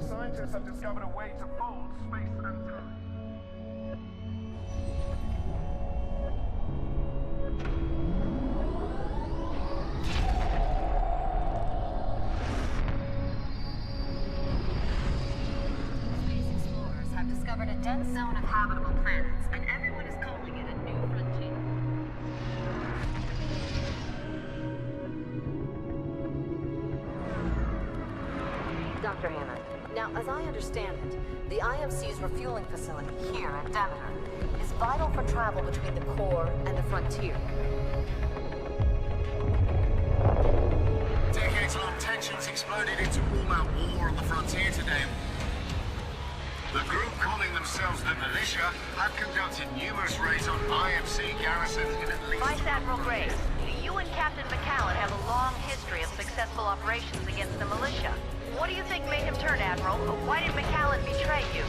Scientists have discovered a way to fold space and time. Space explorers have discovered a dense zone of habitable planets, and everyone is calling it a new frontier. Dr. Hammond. Now, as I understand it, the IMC's refueling facility here at Demeter is vital for travel between the core and the frontier. Decades-long tensions exploded into all-out war on the frontier today. The group calling themselves the militia have conducted numerous raids on IMC garrisons in at least... Vice Admiral Graves, you and Captain McCallan have a long history of successful operations against the militia. What do you think made him turn, Admiral? Why did McCallan betray you?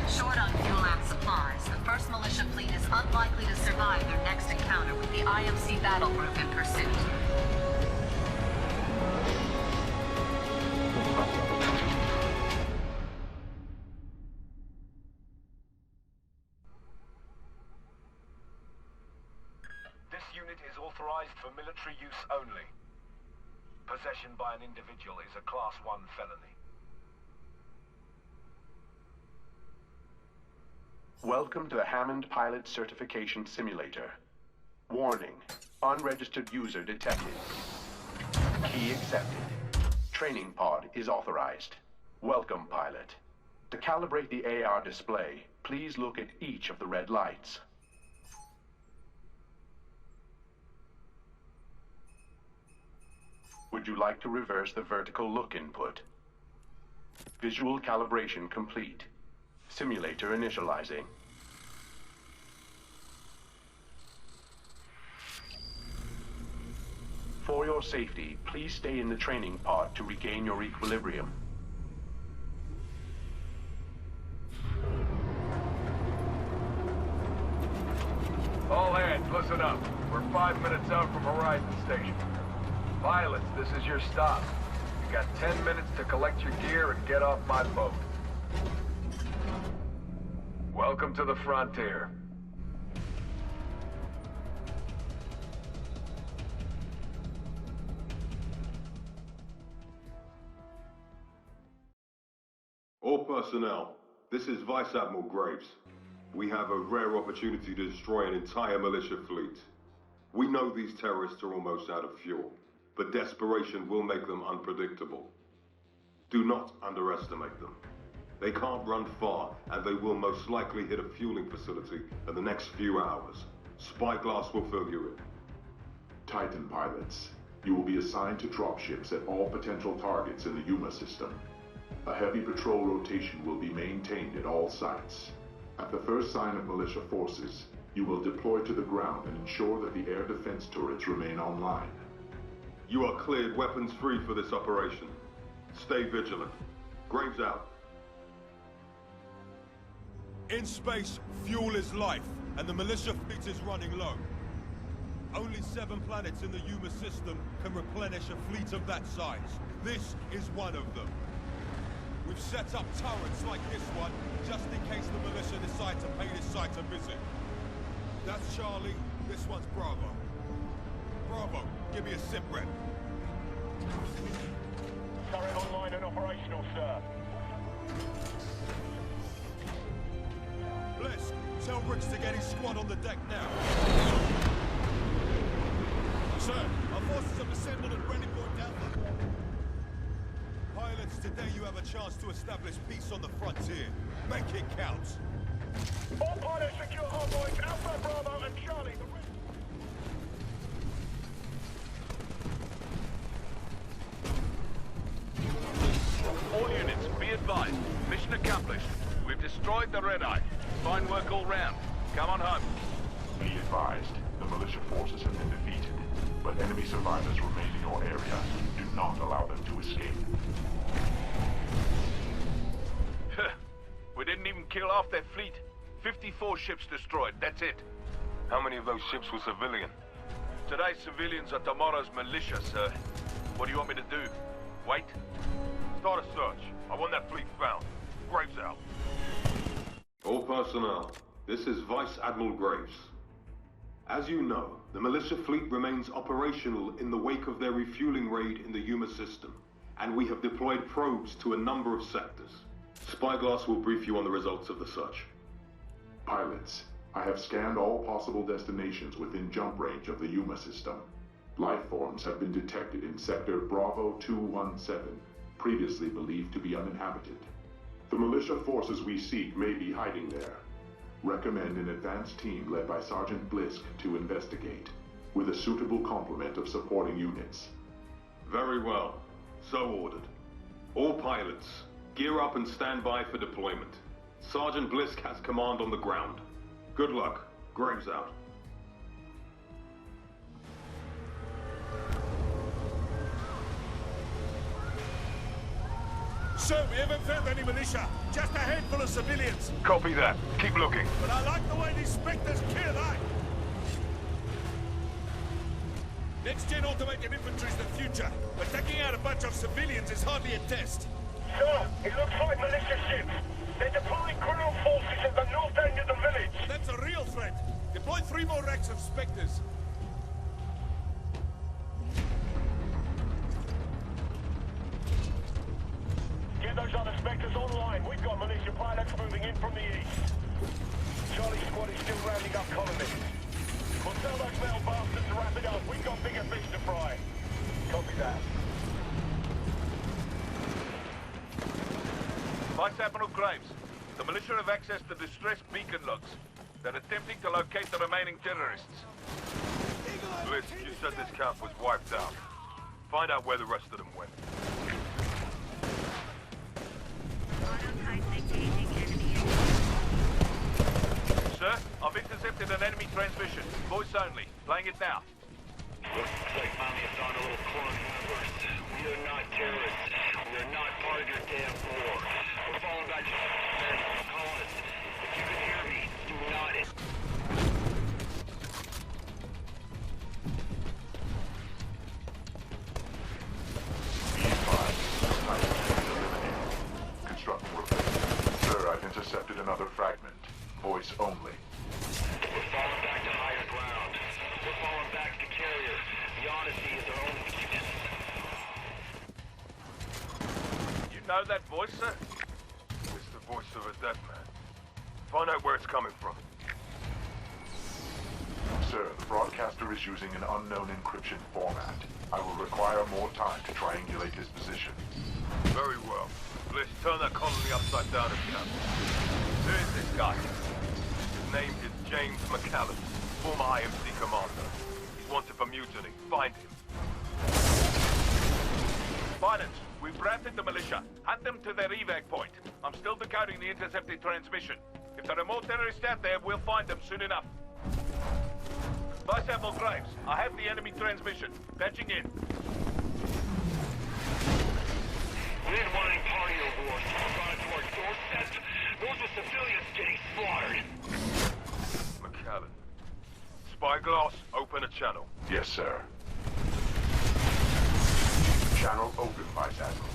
Short on fuel and supplies, the first militia fleet is unlikely to survive their next encounter with the IMC battle group in pursuit. This unit is authorized for military use only. Possession by an individual is a Class 1 felony. Welcome to the Hammond Pilot Certification Simulator. Warning, unregistered user detected. Key accepted. Training pod is authorized. Welcome, pilot. To calibrate the AR display, please look at each of the red lights. Would you like to reverse the vertical look input? Visual calibration complete. Simulator initializing. For your safety, please stay in the training pod to regain your equilibrium. All hands, listen up. We're 5 minutes out from Horizon Station. Pilots, this is your stop. You got 10 minutes to collect your gear and get off my boat. Welcome to the frontier. All personnel, this is Vice Admiral Graves. We have a rare opportunity to destroy an entire militia fleet. We know these terrorists are almost out of fuel, but desperation will make them unpredictable. Do not underestimate them. They can't run far, and they will most likely hit a fueling facility in the next few hours. Spyglass will fill you in. Titan pilots, you will be assigned to dropships at all potential targets in the Yuma system. A heavy patrol rotation will be maintained at all sites. At the first sign of militia forces, you will deploy to the ground and ensure that the air defense turrets remain online. You are cleared weapons free for this operation. Stay vigilant. Graves out. In space, fuel is life, and the militia fleet is running low. Only 7 planets in the Yuma system can replenish a fleet of that size. This is one of them. We've set up turrets like this one, just in case the militia decide to pay this site a visit. That's Charlie, this one's Bravo. Bravo, give me a sit rep. Turret online and operational, sir. Blisk, tell Ricks to get his squad on the deck now. Sir, our forces have assembled at Rennie Point Alpha. Pilots, today you have a chance to establish peace on the frontier. Make it count. All pilots secure envoys, Alpha, Bravo, and Charlie. advised. Mission accomplished. We've destroyed the Red Eye. Fine work all round. Come on home. Be advised, the militia forces have been defeated, but enemy survivors remain in your area. Do not allow them to escape. We didn't even kill half their fleet. 54 ships destroyed, that's it. How many of those ships were civilian? Today's civilians are tomorrow's militia, sir. What do you want me to do? Wait? Start a search. I want that fleet found. Graves out. All personnel, this is Vice Admiral Graves. As you know, the militia fleet remains operational in the wake of their refueling raid in the Yuma system, and we have deployed probes to a number of sectors. Spyglass will brief you on the results of the search. Pilots, I have scanned all possible destinations within jump range of the Yuma system. Life forms have been detected in Sector Bravo 217, previously believed to be uninhabited. The militia forces we seek may be hiding there. Recommend an advanced team led by Sergeant Blisk to investigate, with a suitable complement of supporting units. Very well. So ordered. All pilots, gear up and stand by for deployment. Sergeant Blisk has command on the ground. Good luck. Graves out. Sir, we haven't found any militia. Just a handful of civilians. Copy that. Keep looking. But I like the way these Spectres kill, eh? Next-gen automated infantry's the future, but taking out a bunch of civilians is hardly a test. Sir, it looks like militia ships. They're deploying ground forces at the north end of the village. That's a real threat. Deploy 3 more racks of Spectres. Get those other Spectres online. We've got militia pilots moving in from the east. Charlie squad is still rounding up colonists. We'll tell those metal bastards to wrap it up. We've got bigger fish to fry. Copy that. Vice Admiral Graves, the militia have accessed the distress beacon logs. They're attempting to locate the remaining terrorists. Blisk, you said this camp was wiped out. Find out where the rest of them went. Sir, I've intercepted an enemy transmission. Voice only. Playing it now. Looks like mommy has found a little clone universe. We are not terrorists. We are not part of your damn war. We're falling back to colonists. If you can hear me, do not... Constructing report. Sir, I've intercepted another fragment. Voice only. We're falling back to higher ground. We're falling back to carrier. The honesty is our only weakness. You know that voice, sir? It's the voice of a dead man. Find out where it's coming from. Sir, the broadcaster is using an unknown encryption format. I will require more time to triangulate his position. Very well. Let's turn that colony upside down if you can. Who is this guy? His name is James McCallum, former IMC commander. He's wanted for mutiny. Find him. Pilots, we've drafted the militia. Hunt them to their evac point. I'm still decoding the intercepted transmission. If there are more terrorists out there, we'll find them soon enough. Vice Admiral Graves, I have the enemy transmission. Patching in. We didn't want any party awards. We're going to our doorstep. Those are civilians getting slaughtered. McCallum. Spyglass, open a channel. Yes, sir. Channel open, Vice Admiral.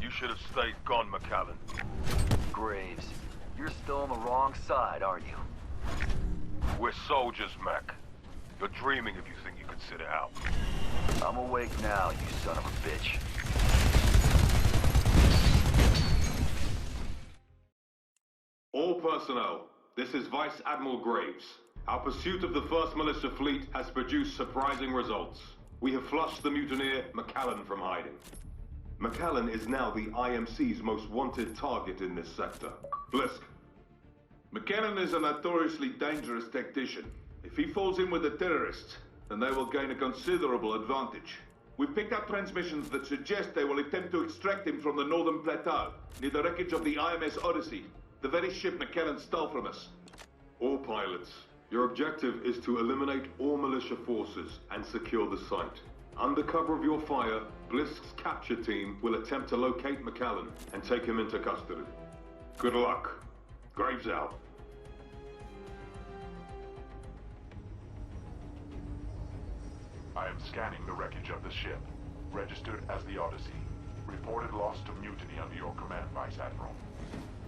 You should have stayed gone, McCallum. Graves, you're still on the wrong side, aren't you? We're soldiers, Mac. You're dreaming if you think you can sit it out. I'm awake now, you son of a bitch. All personnel, this is Vice Admiral Graves. Our pursuit of the 1st Militia Fleet has produced surprising results. We have flushed the mutineer McCallum from hiding. McCallum is now the IMC's most wanted target in this sector. Blisk. McCallum is a notoriously dangerous tactician. If he falls in with the terrorists, then they will gain a considerable advantage. We've picked up transmissions that suggest they will attempt to extract him from the northern plateau, near the wreckage of the IMS Odyssey, the very ship McKellen stole from us. All pilots, your objective is to eliminate all militia forces and secure the site. Under cover of your fire, Blisk's capture team will attempt to locate McKellen and take him into custody. Good luck. Graves out. I am scanning the wreckage of the ship. Registered as the Odyssey. Reported loss to mutiny under your command, Vice Admiral.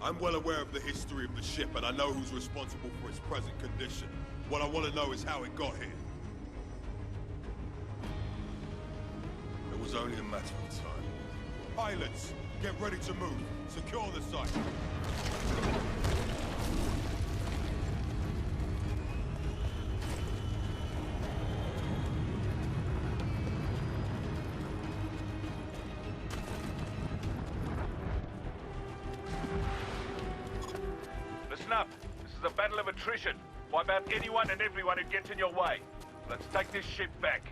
I'm well aware of the history of the ship, and I know who's responsible for its present condition. What I want to know is how it got here. It was only a matter of time. Pilots, get ready to move. Secure the site. Listen up. This is a battle of attrition. Wipe out anyone and everyone who gets in your way. Let's take this ship back.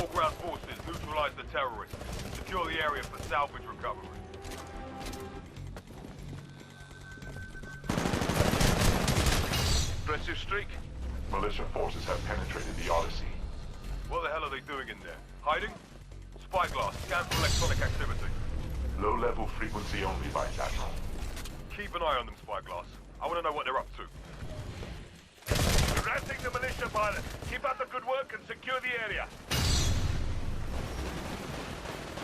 All ground forces, neutralize the terrorists. Secure the area for salvage recovery. Impressive streak. Militia forces have penetrated the Odyssey. What the hell are they doing in there? Hiding? Spyglass, scan for electronic activity. Low-level frequency only, Vice Admiral. Keep an eye on them, Spyglass. I want to know what they're up to. Harassing the militia pilots. Keep up the good work and secure the area.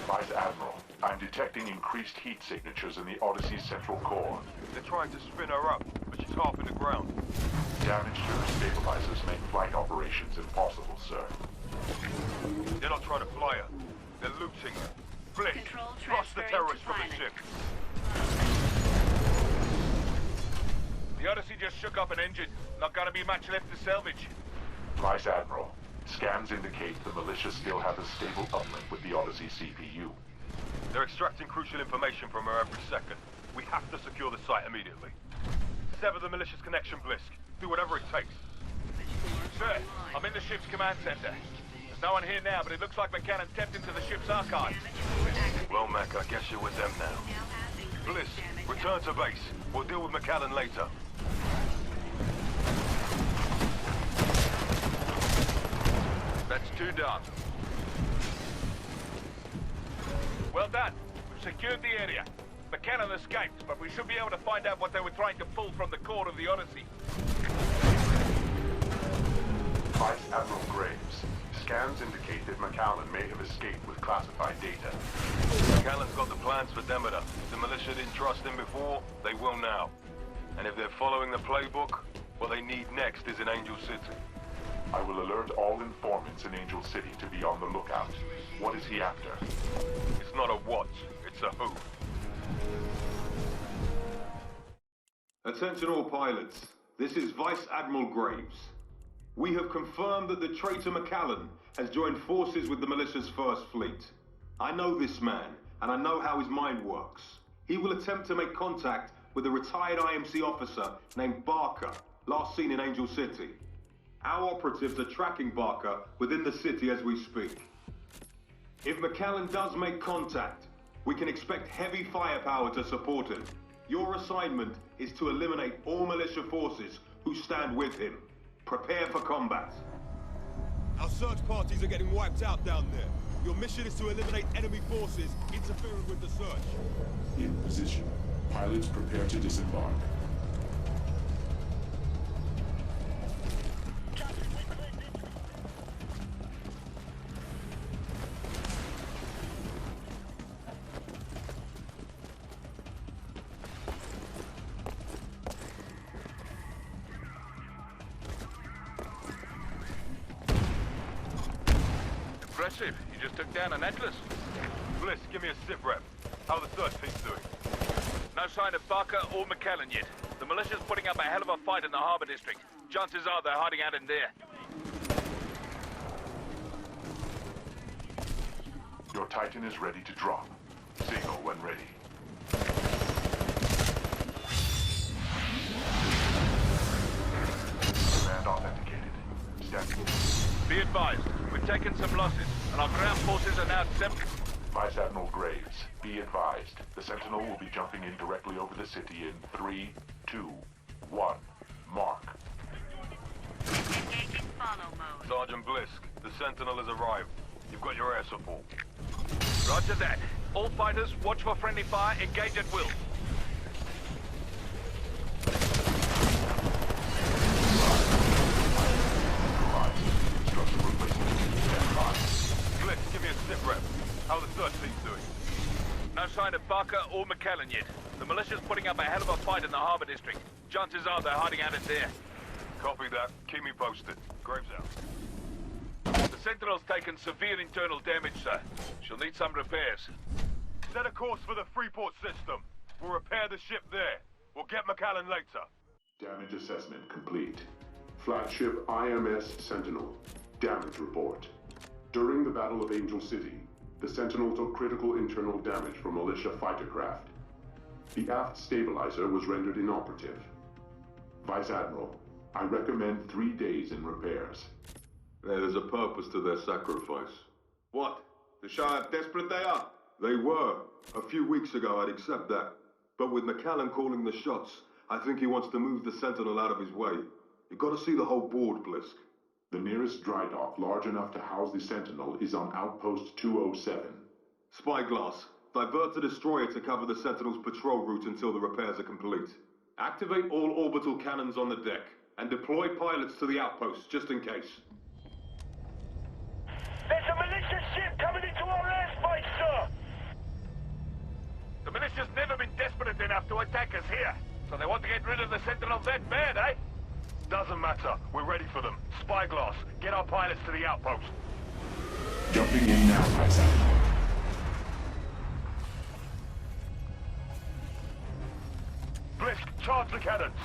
Vice Admiral, I'm detecting increased heat signatures in the Odyssey's central core. They're trying to spin her up, but she's half in the ground. Damage to her stabilizers make flight operations impossible, sir. They're not trying to fly her. They're looting her. Blisk, thrust the terrorists from the ship. The Odyssey just shook up an engine. Not gonna be much left to salvage. Vice Admiral, scans indicate the militia still have a stable uplink with the Odyssey CPU. They're extracting crucial information from her every second. We have to secure the site immediately. Sever the militia's connection, Blisk. Do whatever it takes. Sir, I'm in the ship's command center. There's no one here now, but it looks like McCannon tapped into the ship's archive. Well, Mac, I guess you're with them now. Blisk, return to base. We'll deal with McCannon later. That's two done. Well done. We've secured the area. McCannon escaped, but we should be able to find out what they were trying to pull from the core of the Odyssey. Vice Admiral Graves, scans indicate that McAllen may have escaped with classified data. McAllen's got the plans for Demeter. If the militia didn't trust him before, they will now. And if they're following the playbook, what they need next is in Angel City. I will alert all informants in Angel City to be on the lookout. What is he after? It's not a what, it's a who. Attention all pilots. This is Vice Admiral Graves. We have confirmed that the traitor McAllen has joined forces with the militia's First Fleet. I know this man, and I know how his mind works. He will attempt to make contact with a retired IMC officer named Barker, last seen in Angel City. Our operatives are tracking Barker within the city as we speak. If McAllen does make contact, we can expect heavy firepower to support him. Your assignment is to eliminate all militia forces who stand with him. Prepare for combat. Our search parties are getting wiped out down there. Your mission is to eliminate enemy forces interfering with the search. In position. Pilots prepare to disembark. Impressive. You just took down an Atlas. Bliss, give me a sit rep. How are the search teams doing? No sign of Barker or McAllen yet. The militia's putting up a hell of a fight in the harbor district. Chances are they're hiding out in there. Your Titan is ready to drop. Signal when ready. Command authenticated. Standing. Be advised, we've taken some losses, and our ground forces are now Vice Admiral Graves, be advised. The Sentinel will be jumping in directly over the city in 3, 2, 1. Mark. Engaging follow mode. Sergeant Blisk, the Sentinel has arrived. You've got your air support. Roger that. All fighters, watch for friendly fire, engage at will. Blisk, give me a sit rep. How are the search teams doing? No sign of Barker or McKellen yet. The militia's putting up a hell of a fight in the harbor district. Chances are they're hiding out in there. Copy that. Keep me posted. Graves out. The Sentinel's taken severe internal damage, sir. She'll need some repairs. Set a course for the Freeport system. We'll repair the ship there. We'll get McAllen later. Damage assessment complete. Flagship IMS Sentinel. Damage report. During the Battle of Angel City, the Sentinel took critical internal damage from militia fighter craft. The aft stabilizer was rendered inoperative. Vice Admiral, I recommend 3 days in repairs. There's a purpose to their sacrifice. What? To show how desperate they are? They were. A few weeks ago, I'd accept that. But with McAllen calling the shots, I think he wants to move the Sentinel out of his way. You've got to see the whole board, Blisk. The nearest dry dock large enough to house the Sentinel is on Outpost 207. Spyglass. Divert the destroyer to cover the Sentinel's patrol route until the repairs are complete. Activate all orbital cannons on the deck, and deploy pilots to the outpost, just in case. There's a militia ship coming into our airspace, sir! The militia's never been desperate enough to attack us here. So they want to get rid of the Sentinel that bad, eh? Doesn't matter. We're ready for them. Spyglass, get our pilots to the outpost. Jumping in now, Vice Admiral. Blisk, charge the cannons.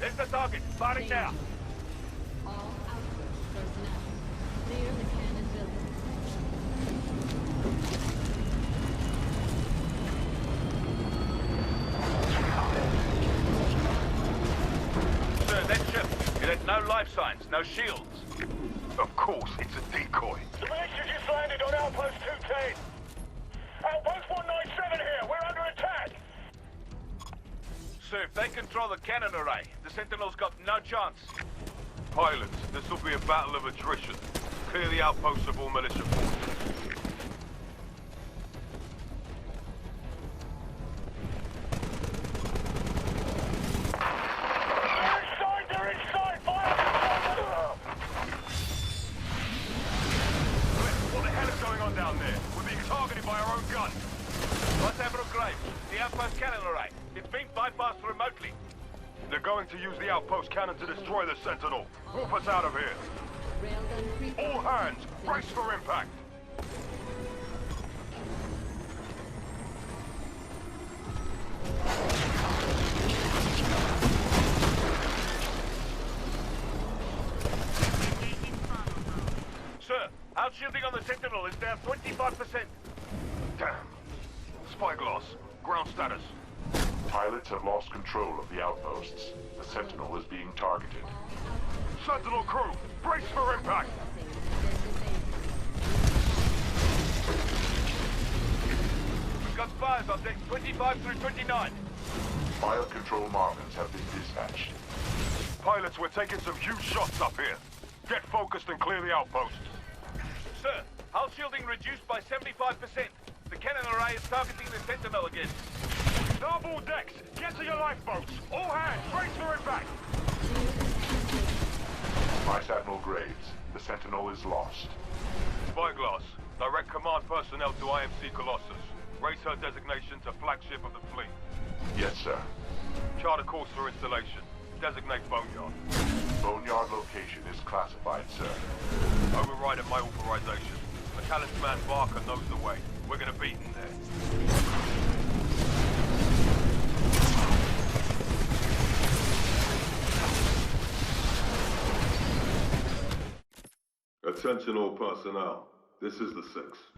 There's the target. Firing now. All outpost personnel, clear the cannon building. Sir, that ship, it had no life signs, no shields. Of course, it's a decoy. The militia just landed on Outpost 210. Outpost 197 here. We're under attack. Sir, if they control the cannon array, the Sentinel's got no chance. Pilots, this will be a battle of attrition. Clear the outposts of all militia forces. They're inside! Fire! What the hell is going on down there? We're being targeted by our own gun. What's Admiral Graves? The outpost cannon array. It's being bypassed remotely. They're going to use the outpost cannon to destroy the Sentinel. Move us out of here. All hands, brace for impact. Sir, our shielding on the Sentinel is down 25%. Damn. Spyglass, ground status. Pilots have lost control of the outposts. The Sentinel is being targeted. Sentinel crew, brace for impact! We've got spies on decks 25 through 29. Fire control markers have been dispatched. Pilots, we're taking some huge shots up here. Get focused and clear the outpost. Sir, hull shielding reduced by 75%. The cannon array is targeting the Sentinel again. Starboard decks, get to your lifeboats! All hands, brace for impact! Vice Admiral Graves, the Sentinel is lost. Spyglass, direct command personnel to IMC Colossus. Raise her designation to flagship of the fleet. Yes, sir. Chart a course for installation. Designate Boneyard. Boneyard location is classified, sir. Overriding my authorization. McAllen's man Barker knows the way. We're gonna beat him there. Attention all personnel. This is the 6th.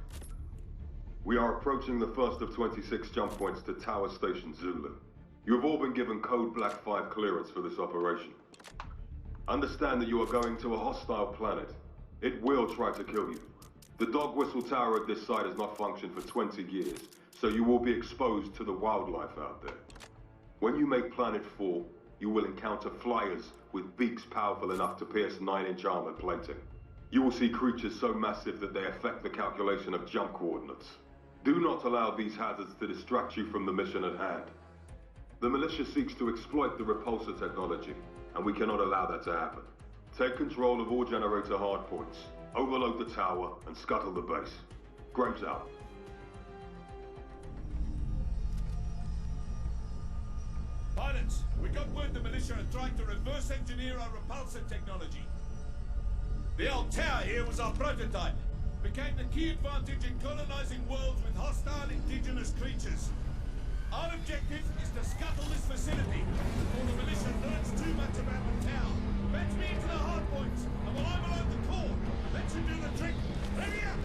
We are approaching the first of 26 jump points to Tower Station Zulu. You have all been given Code Black 5 clearance for this operation. Understand that you are going to a hostile planet. It will try to kill you. The dog whistle tower at this site has not functioned for 20 years, so you will be exposed to the wildlife out there. When you make Planet 4, you will encounter flyers with beaks powerful enough to pierce 9-inch armored plating. You will see creatures so massive that they affect the calculation of jump coordinates. Do not allow these hazards to distract you from the mission at hand. The militia seeks to exploit the repulsor technology, and we cannot allow that to happen. Take control of all generator hardpoints, overload the tower, and scuttle the base. Graves out. Pilots, we got word the militia are trying to reverse engineer our repulsor technology. The old tower here was our prototype. Became the key advantage in colonizing worlds with hostile indigenous creatures. Our objective is to scuttle this facility before the militia learns too much about the tower. Fetch me into the hardpoints, and while I overload the core, that should do the trick. Ready up!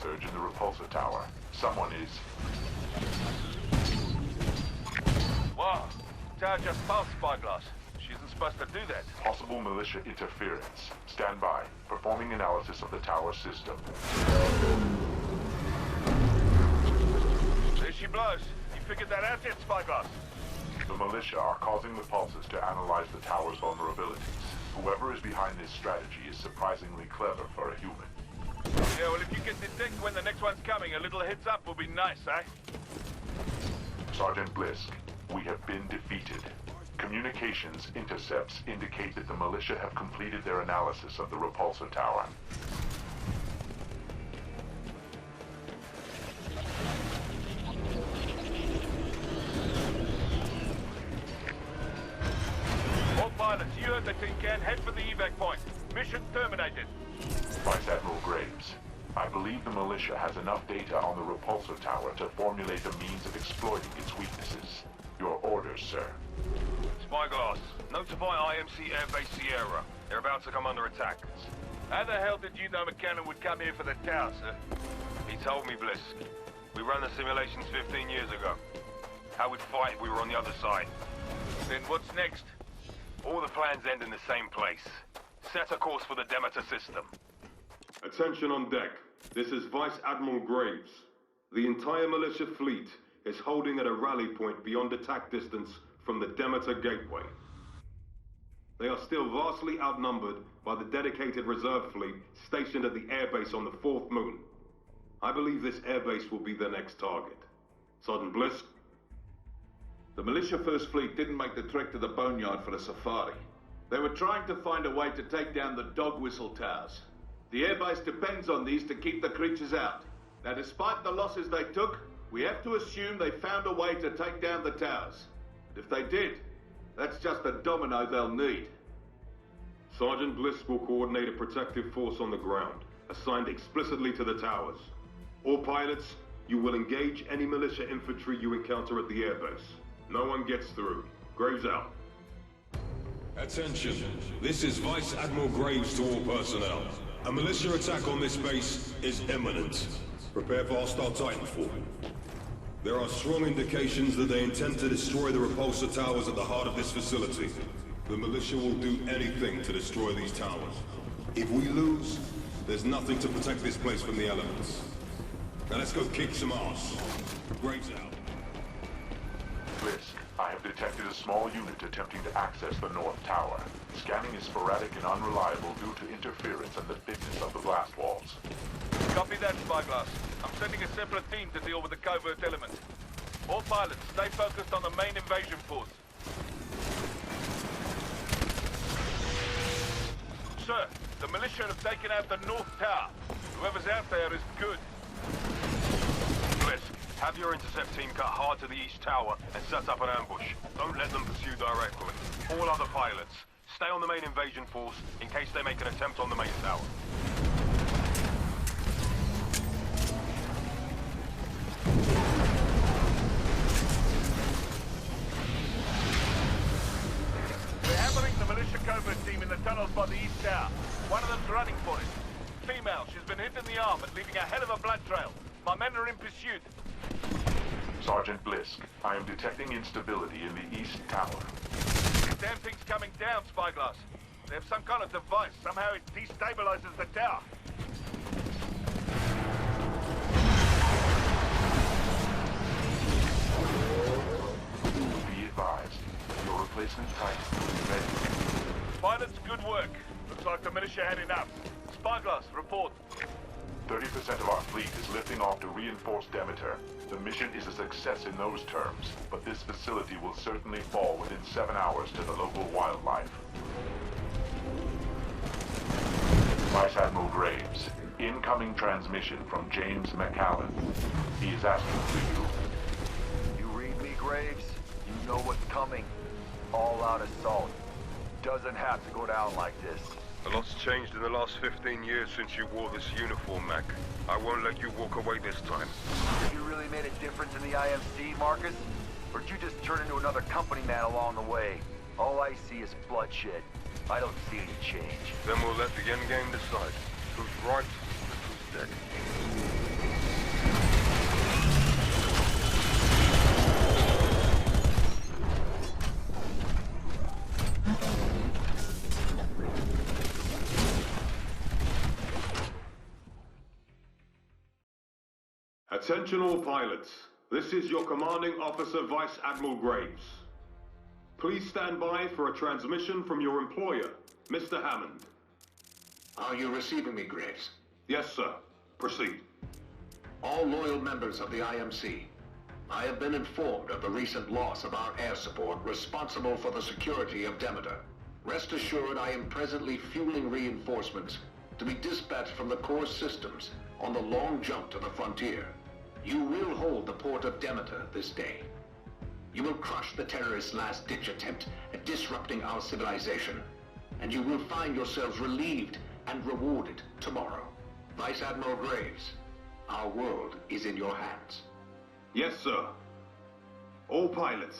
Surge in the repulsor tower. Someone is... Wow. Tower just passed Spyglass. She isn't supposed to do that. Possible militia interference. Stand by. Performing analysis of the tower system. There she blows. You figured that out yet, Spyglass? The militia are causing the pulses to analyze the tower's vulnerabilities. Whoever is behind this strategy is surprisingly clever for a human. Yeah, well, if you can detect when the next one's coming, a little heads up will be nice, eh? Sergeant Blisk, we have been defeated. Communications intercepts indicate that the militia have completed their analysis of the repulsor tower. All pilots, you heard the tin can. Head for the evac point. Mission terminated. Vice Admiral Graves, I believe the militia has enough data on the repulsor tower to formulate a means of exploiting its weaknesses. Your orders, sir. Spyglass, notify IMC Airbase Sierra. They're about to come under attack. How the hell did you know McCann would come here for the tower, sir? He told me, Blisk. We ran the simulations 15 years ago. How we'd fight if we were on the other side. Then what's next? All the plans end in the same place. Set a course for the Demeter system. Attention on deck. This is Vice Admiral Graves. The entire militia fleet is holding at a rally point beyond attack distance from the Demeter Gateway. They are still vastly outnumbered by the dedicated reserve fleet stationed at the airbase on the 4th moon. I believe this airbase will be their next target. Sergeant Blisk? The militia First Fleet didn't make the trek to the boneyard for a safari. They were trying to find a way to take down the dog whistle towers. The airbase depends on these to keep the creatures out. Now, despite the losses they took, we have to assume they found a way to take down the towers. And if they did, that's just a domino they'll need. Sergeant Blisk will coordinate a protective force on the ground, assigned explicitly to the towers. All pilots, you will engage any militia infantry you encounter at the airbase. No one gets through. Graves out. Attention. This is Vice Admiral Graves to all personnel. A militia attack on this base is imminent. Prepare for hostile Titanfall. There are strong indications that they intend to destroy the repulsor towers at the heart of this facility. The militia will do anything to destroy these towers. If we lose, there's nothing to protect this place from the elements. Now let's go kick some ass. Graves out. Blisk, I have detected a small unit attempting to access the North Tower. Scanning is sporadic and unreliable due to interference and the thickness of the blast walls. Copy that, Spyglass. I'm sending a separate team to deal with the covert element. All pilots, stay focused on the main invasion force. Sir, the militia have taken out the North Tower. Whoever's out there is good. Blisk, have your intercept team cut hard to the East Tower and set up an ambush. Don't let them pursue directly. All other pilots, stay on the main invasion force in case they make an attempt on the main tower. the militia covert team in the tunnels by the east tower. One of them's running for it. Female, she's been hit in the arm and leaving a hell of a blood trail. My men are in pursuit. Sergeant Blisk, I am detecting instability in the east tower. This damn thing's coming down, Spyglass. They have some kind of device. Somehow it destabilizes the tower. Be advised. Your replacement Titan is ready. Pilots, good work. Looks like the militia had enough. Spyglass, report. 30% of our fleet is lifting off to reinforce Demeter. The mission is a success in those terms, but this facility will certainly fall within 7 hours to the local wildlife. Vice Admiral Graves, incoming transmission from James McCallan. He is asking for you. You read me, Graves? You know what's coming. All-out assault. Doesn't have to go down like this. A lot's changed in the last 15 years since you wore this uniform, Mac. I won't let you walk away this time. Have you really made a difference in the IMC, Marcus? Or did you just turn into another company man along the way? All I see is bloodshed. I don't see any change. Then we'll let the endgame decide who's right and who's dead. Attention all pilots. This is your commanding officer, Vice Admiral Graves. Please stand by for a transmission from your employer, Mr. Hammond. Are you receiving me, Graves? Yes, sir. Proceed. All loyal members of the IMC, I have been informed of the recent loss of our air support responsible for the security of Demeter. Rest assured I am presently fueling reinforcements to be dispatched from the core systems on the long jump to the frontier. You will hold the port of Demeter this day. You will crush the terrorists' last-ditch attempt at disrupting our civilization, and you will find yourselves relieved and rewarded tomorrow. Vice Admiral Graves, our world is in your hands. Yes, sir. All pilots,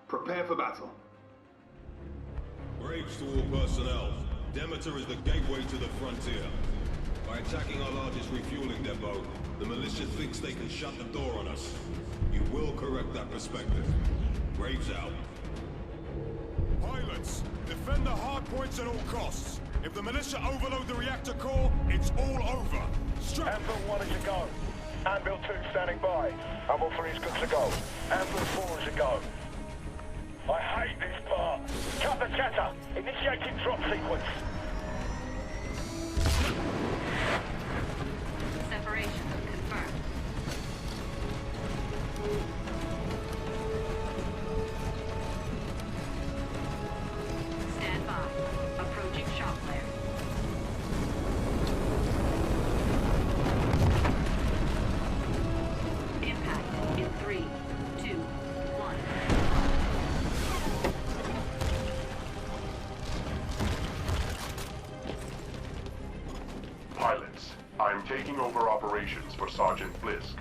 prepare for battle. Graves to all personnel. Demeter is the gateway to the frontier. By attacking our largest refueling depot, the militia thinks they can shut the door on us. You will correct that perspective. Graves out. Pilots, defend the hard points at all costs. If the militia overload the reactor core, it's all over. Anvil 1 is a go. Anvil 2 standing by. Anvil 3 is good to go. Anvil 4 is a go. I hate this part. Cut the chatter. Initiating drop sequence. Separation confirmed. Stand by. Approaching shock flare. Impact in 3, 2, 1. Pilots, I am taking over operations for Sergeant Blisk.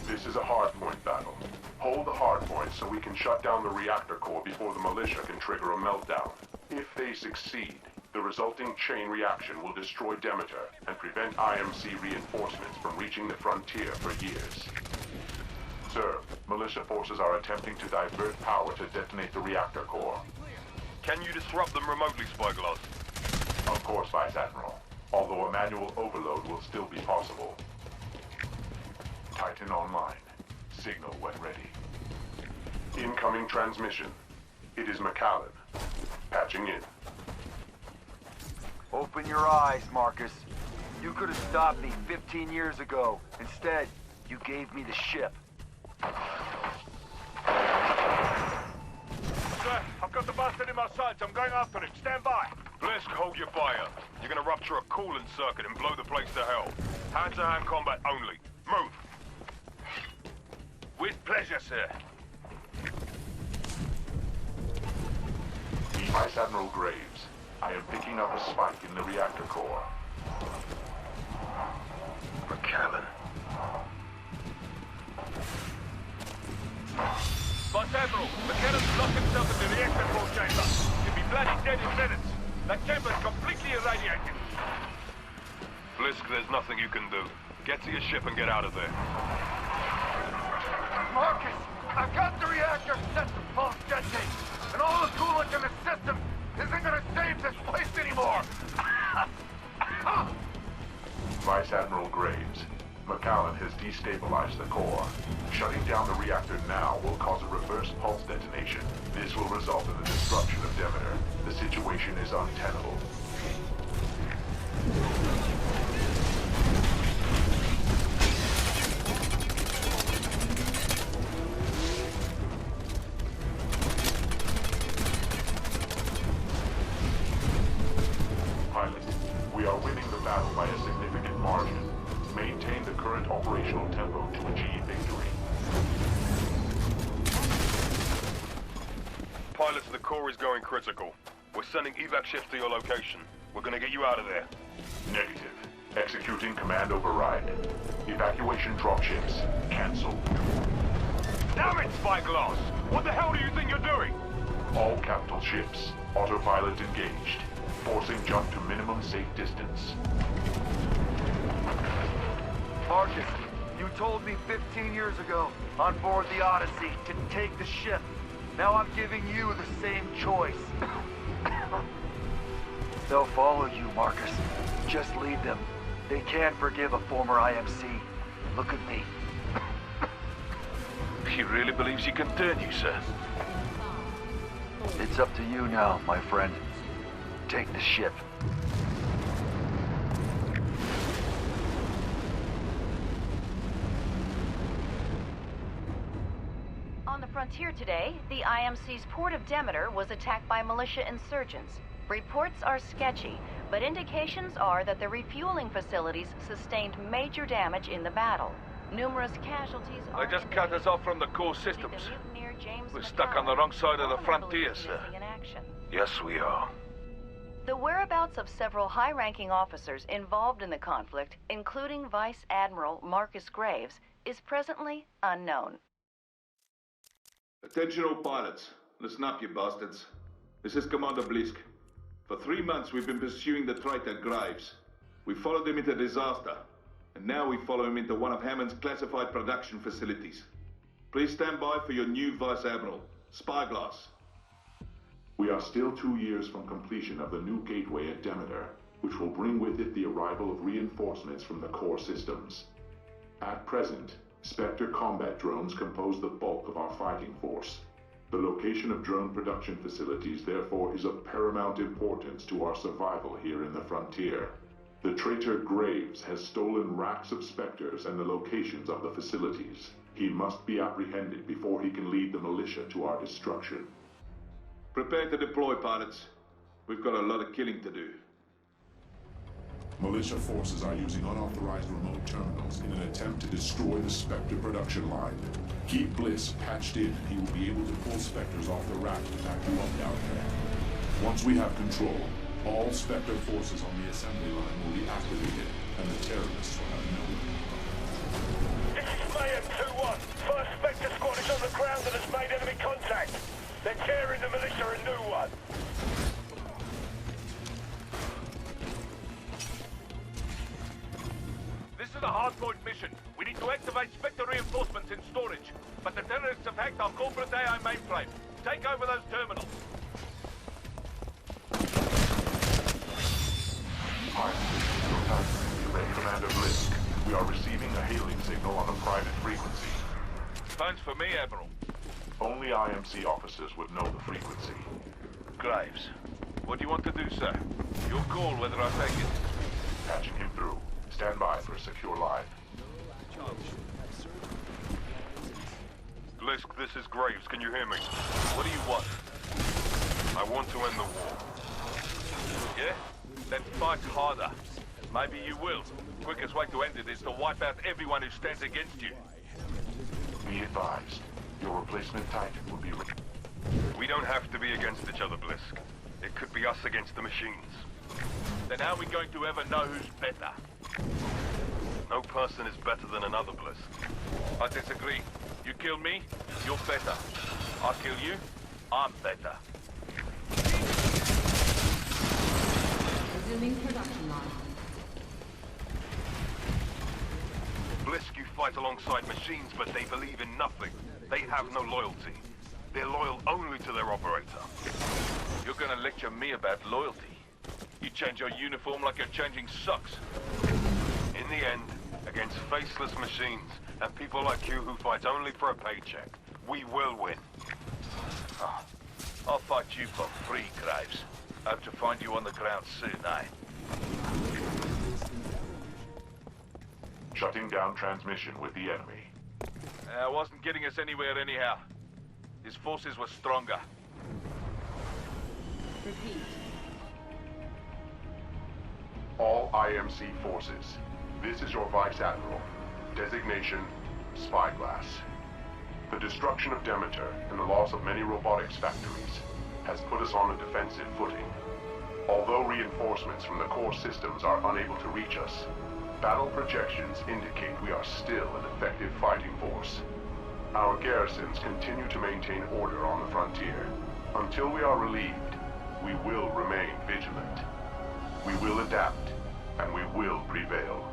This is a hardpoint battle. Hold the hardpoint so we can shut down the reactor core before the militia can trigger a meltdown. If they succeed, the resulting chain reaction will destroy Demeter and prevent IMC reinforcements from reaching the frontier for years. Sir, militia forces are attempting to divert power to detonate the reactor core. Can you disrupt them remotely, Spyglass? Of course, Vice Admiral. Although a manual overload will still be possible. Titan online. Signal when ready. Incoming transmission. It is McCallan. Patching in. Open your eyes, Marcus. You could have stopped me 15 years ago. Instead, you gave me the ship. Sir, I've got the bastard in my sights. I'm going after him. Stand by. Blisk, hold your fire. You're gonna rupture a coolant circuit and blow the place to hell. Hand-to-hand combat only. Move. With pleasure, sir. Vice Admiral Graves, I am picking up a spike in the reactor core. McCallan. Vice Admiral, McKennan's locked himself in the reactor core chamber. He'll be bloody dead dead invaders. That chamber's completely irradiated. Blisk, there's nothing you can do. Get to your ship and get out of there. Marcus, I've got the reactor set to pulse detonate, and all the coolant in the system isn't gonna save this place anymore. Vice Admiral Graves, McAllen has destabilized the core. Shutting down the reactor now will cause a reverse pulse detonation. This will result in the destruction of Demeter. The situation is untenable. Pilot, we are winning the battle by a significant margin. Maintain the current operational tempo to achieve victory. Pilots, the core is going critical. We're sending evac ships to your location. We're gonna get you out of there. Negative. Executing command override. Evacuation dropships cancelled. Damn it, Spyglass! What the hell do you think you're doing? All capital ships, autopilot engaged. Forcing jump to minimum safe distance. Marcus, you told me 15 years ago, on board the Odyssey, to take the ship. Now I'm giving you the same choice. They'll follow you, Marcus. Just lead them. They can't forgive a former IMC. Look at me. He really believes he can turn you, sir. It's up to you now, my friend. Take the ship. On the frontier today, the IMC's port of Demeter was attacked by militia insurgents. Reports are sketchy, but indications are that the refueling facilities sustained major damage in the battle. Numerous casualties are... They just cut us off from the core systems. We're stuck on the wrong side of the frontier, sir. Yes, we are. The whereabouts of several high-ranking officers involved in the conflict, including Vice Admiral Marcus Graves, is presently unknown. Attention all pilots. Listen up, you bastards. This is Commander Blisk. For 3 months we've been pursuing the traitor Graves. We followed him into disaster, and now we follow him into one of Hammond's classified production facilities. Please stand by for your new Vice Admiral, Spyglass. We are still 2 years from completion of the new gateway at Demeter, which will bring with it the arrival of reinforcements from the core systems. At present, Spectre combat drones compose the bulk of our fighting force. The location of drone production facilities, therefore, is of paramount importance to our survival here in the frontier. The traitor Graves has stolen racks of Spectres and the locations of the facilities. He must be apprehended before he can lead the militia to our destruction. Prepare to deploy, pilots. We've got a lot of killing to do. Militia forces are using unauthorized remote terminals in an attempt to destroy the Spectre production line. Keep Bliss patched in and he will be able to pull Spectres off the rack to back you up down there. Once we have control, all Spectre forces on the assembly line will be activated and the terrorists will have no one. This is Mayhem 2-1. First Spectre squad is on the ground and has made enemy contact. They're tearing the militia a new one. This is a hardpoint mission. We need to activate Spectre reinforcements in storage. But the terrorists have hacked our corporate AI mainframe. Take over those terminals. Commander Blisk, we are receiving a hailing signal on a private frequency. Phone's for me, Admiral. Only IMC officers would know the frequency. Graves, what do you want to do, sir? Your call whether I take it. Patching him through. Stand by for a secure line. Blisk, this is Graves. Can you hear me? What do you want? I want to end the war. Yeah? Then fight harder. Maybe you will. Quickest way to end it is to wipe out everyone who stands against you. Be advised. Your replacement Titan will be... We don't have to be against each other, Blisk. It could be us against the machines. Then how are we going to ever know who's better? No person is better than another, Blisk. I disagree. You kill me, you're better. I kill you, I'm better. Opening production line. Blisk fight alongside machines, but they believe in nothing. They have no loyalty. They're loyal only to their operator. You're gonna lecture me about loyalty? You change your uniform like you're changing socks. In the end, against faceless machines and people like you who fight only for a paycheck, we will win. Oh, I'll fight you for free, Graves. Hope to find you on the ground soon, eh? Shutting down transmission with the enemy. Wasn't getting us anywhere anyhow. His forces were stronger. Repeat. All IMC forces, this is your Vice Admiral. Designation, Spyglass. The destruction of Demeter and the loss of many robotics factories has put us on a defensive footing. Although reinforcements from the core systems are unable to reach us, battle projections indicate we are still an effective fighting force. Our garrisons continue to maintain order on the frontier. Until we are relieved, we will remain vigilant. We will adapt, and we will prevail.